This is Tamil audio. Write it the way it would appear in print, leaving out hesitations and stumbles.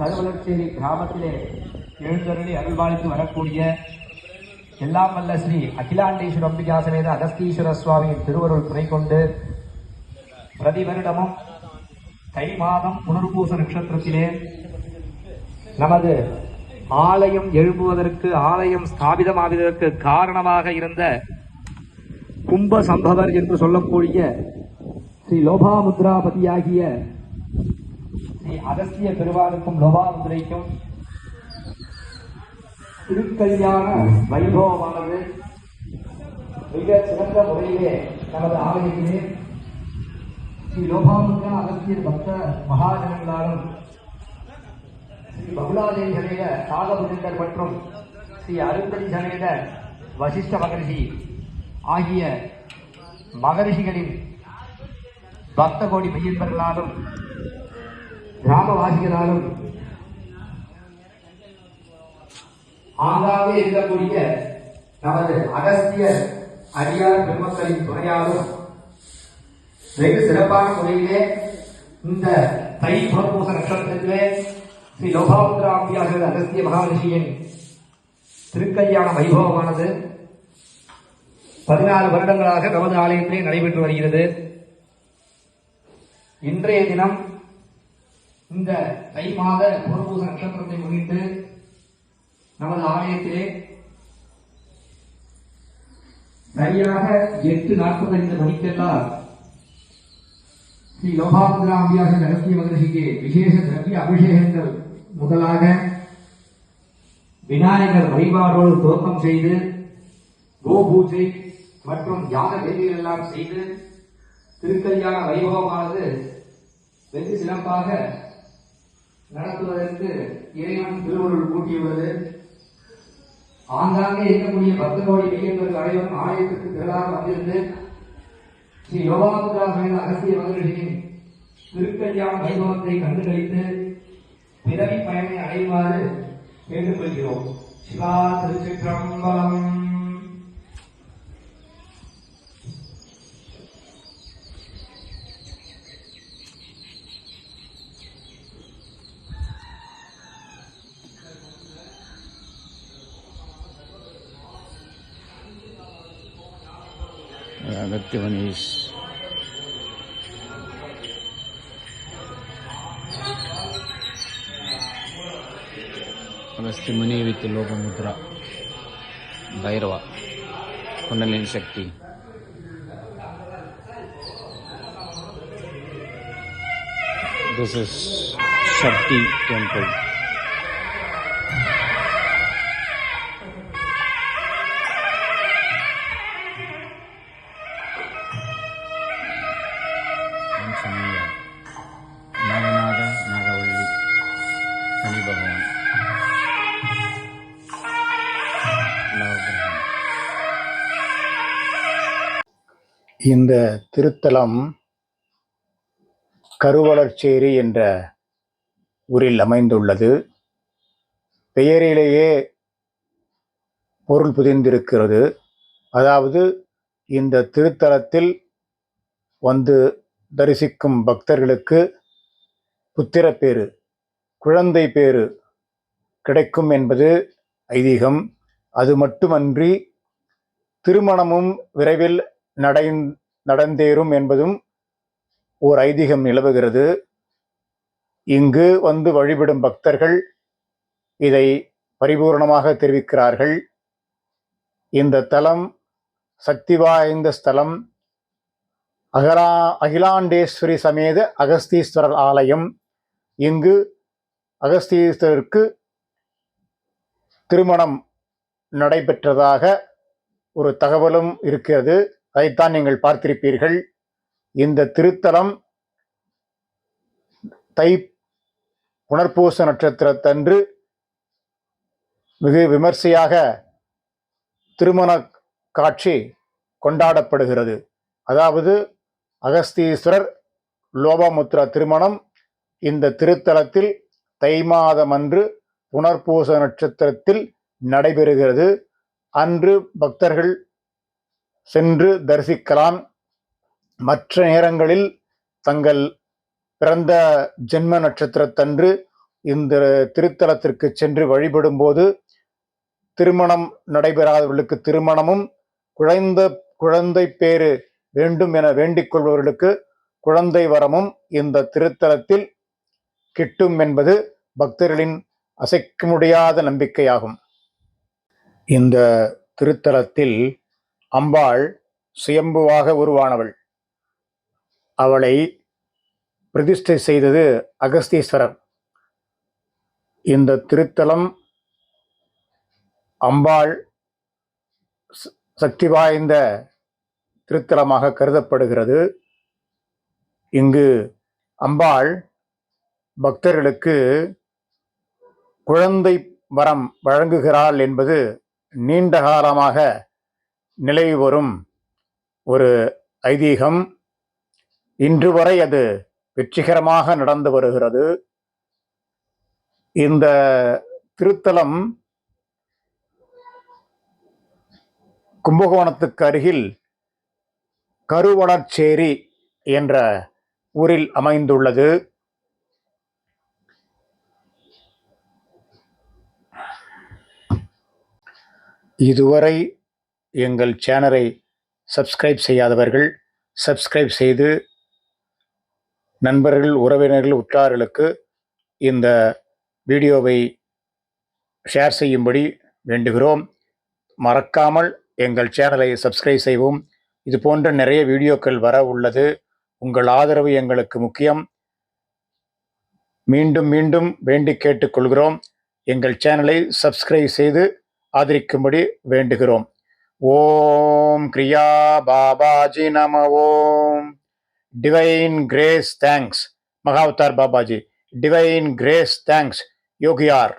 கருவலச்சேரி கிராமத்திலே எழுந்தருளி அருள்பாலித்து வரக்கூடிய எல்லாம் வல்ல ஸ்ரீ அகிலாண்டேஸ்வர அம்பிகா சமேத அகஸ்தீஸ்வர சுவாமியின் திருவருள் துணை கொண்டு பிரதி வருடமும் தை மாதம் புனர்பூச நட்சத்திரத்திலே நமது ஆலயம் எழும்புவதற்கு, ஆலயம் ஸ்தாபிதமாவதற்கு காரணமாக இருந்த கும்ப சம்பவர் என்று சொல்லக்கூடிய ஸ்ரீ லோபாமுத்ராபதியாகிய ஸ்ரீ அகஸ்திய பெருமானுக்கும் லோபாமுத்ரைக்கும் திருக்கல்யாண வைபவமானது மிக சிறந்த முறையிலே நமது ஆலயத்திலே ஸ்ரீ லோபாமுத்ரா அகஸ்தியர் பக்த மகாஜனங்களாலும் ஸ்ரீ பகுலாதேவி சமேத சாகபுஜங்கர் மற்றும் ஸ்ரீ அருந்ததி சமேத வசிஷ்ட மகரிஷி ஆகிய மகரிஷிகளின் பக்த கோடி மையன்பர்களாலும் கிராமவாசிகளாலும் ஆங்காங்கே இருக்கக்கூடிய நமது அகஸ்திய அடியார் பெருமக்களின் துணையாலும் வெகு சிறப்பான முறையிலே இந்த தை புனர்பூச நட்சத்திரத்திலே ஸ்ரீ லோபாமுத்ரா அம்பியாசர் அகஸ்திய மகாரிஷியின் திருக்கல்யாண வைபவமானது 14 வருடங்களாக நமது ஆலயத்திலே நடைபெற்று வருகிறது. இன்றைய தினம் இந்த தை மாத புனர்பூச நட்சத்திரத்தை முன்னிட்டு நமது ஆலயத்திலே சரியாக 8:45 மணிக்கெல்லாம் ஸ்ரீ லோபாமுத்ரா அம்பியாசர் அகஸ்திய மகரிஷிக்கு விசேஷ திரவிய அபிஷேகங்கள் முதலாக விநாயகர் வழிபாடோடு துவக்கம் செய்து கோபூஜை மற்றும் யாக வேதிகள் எல்லாம் செய்து திருக்கல்யாண வைபவமானது வெகு சிறப்பாக நடத்துவதற்கு இறைவன் திருவருள் கூட்டியுள்ளது. ஆங்காங்கே இருக்கக்கூடிய பக்தரோடி மையங்கள் அனைவரும் ஆலயத்திற்கு திரளாக வந்திருந்து ஸ்ரீ லோபாமுத்ரா சமேத அகஸ்திய மகரிஷியின் திருக்கல்யாண வைபவத்தை கண்டுகளித்து பிறவி பயனை அடையுமாறு கேட்டுக்கொள்கிறோம். சிவா திருச்சிற்றம்பலம். Agastya Muni with Lopamutra, Bhairava, Kundalini Shakti. This is Shakti temple. Naganada, Nagavalli, Shani Bhagavan. இந்த திருத்தலம் கருவலச்சேரி என்ற ஊரில் அமைந்துள்ளது. பெயரிலேயே பொருள் புதிந்திருக்கிறது. அதாவது இந்த திருத்தலத்தில் வந்து தரிசிக்கும் பக்தர்களுக்கு புத்திரப்பேறு, குழந்தை பேறு கிடைக்கும் என்பது ஐதீகம். அது மட்டுமன்றி திருமணமும் விரைவில் நடந்தேறும் என்பதும் ஓர் ஐதீகம் நிலவுகிறது. இங்கு வந்து வழிபடும் பக்தர்கள் இதை பரிபூர்ணமாக தெரிவிக்கிறார்கள். இந்த தலம் சக்தி வாய்ந்த ஸ்தலம். அகிலாண்டேஸ்வரி சமேத அகஸ்தீஸ்வரர் ஆலயம். இங்கு அகஸ்தீஸ்வரருக்கு திருமணம் நடைபெற்றதாக ஒரு தகவலும் இருக்கிறது. அதைத்தான் நீங்கள் பார்த்திருப்பீர்கள். இந்த திருத்தலம் தை புனர்பூச நட்சத்திரத்தன்று மிக விமர்சையாக திருமண காட்சி கொண்டாடப்படுகிறது. அதாவது அகஸ்தீஸ்வரர் லோபாமுத்ரா திருமணம் இந்த திருத்தலத்தில் தை மாதம் அன்று புனர்பூச நட்சத்திரத்தில் நடைபெறுகிறது. அன்று பக்தர்கள் சென்று தரிசிக்கலாம். மற்ற நேரங்களில் தங்கள் பிறந்த ஜென்ம நட்சத்திரத்தன்று இந்த திருத்தலத்திற்கு சென்று வழிபடும்போது திருமணம் நடைபெறாதவர்களுக்கு திருமணமும், குழந்தை பேறு வேண்டும் என வேண்டிக் கொள்பவர்களுக்கு குழந்தை வரமும் இந்த திருத்தலத்தில் கிட்டும் என்பது பக்தர்களின் அசைக்க முடியாத நம்பிக்கையாகும். இந்த திருத்தலத்தில் அம்பாள் சுயம்புவாக உருவானவள். அவளை பிரதிஷ்டை செய்தது அகஸ்தீஸ்வரர். இந்த திருத்தலம் அம்பாள் சக்தி வாய்ந்த திருத்தலமாக கருதப்படுகிறது. இங்கு அம்பாள் பக்தர்களுக்கு குழந்தை வரம் வழங்குகிறாள் என்பது நீண்ட காலமாக நிலவி வரும் ஒரு ஐதீகம். இன்று வரை அது வெற்றிகரமாக நடந்து வருகிறது. இந்த திருத்தலம் கும்பகோணத்துக்கு அருகில் கருவணச்சேரி என்ற ஊரில் அமைந்துள்ளது. இதுவரை எங்கள் சேனலை சப்ஸ்கிரைப் செய்யாதவர்கள் சப்ஸ்கிரைப் செய்து நண்பர்கள், உறவினர்கள், உற்றார்களுக்கு இந்த வீடியோவை ஷேர் செய்யும்படி வேண்டுகிறோம். மறக்காமல் எங்கள் சேனலை சப்ஸ்கிரைப் செய்வோம். இது போன்ற நிறைய வீடியோக்கள் வர உள்ளது. உங்கள் ஆதரவு எங்களுக்கு முக்கியம். மீண்டும் மீண்டும் வேண்டி கேட்டுக்கொள்கிறோம். எங்கள் சேனலை சப்ஸ்கிரைப் செய்து ஆதரிக்கும்படி வேண்டுகிறோம். ஓம் கிரியா பாபாஜி நம Om. Divine grace thanks Mahavatar Babaji. Divine grace thanks யோகியார்.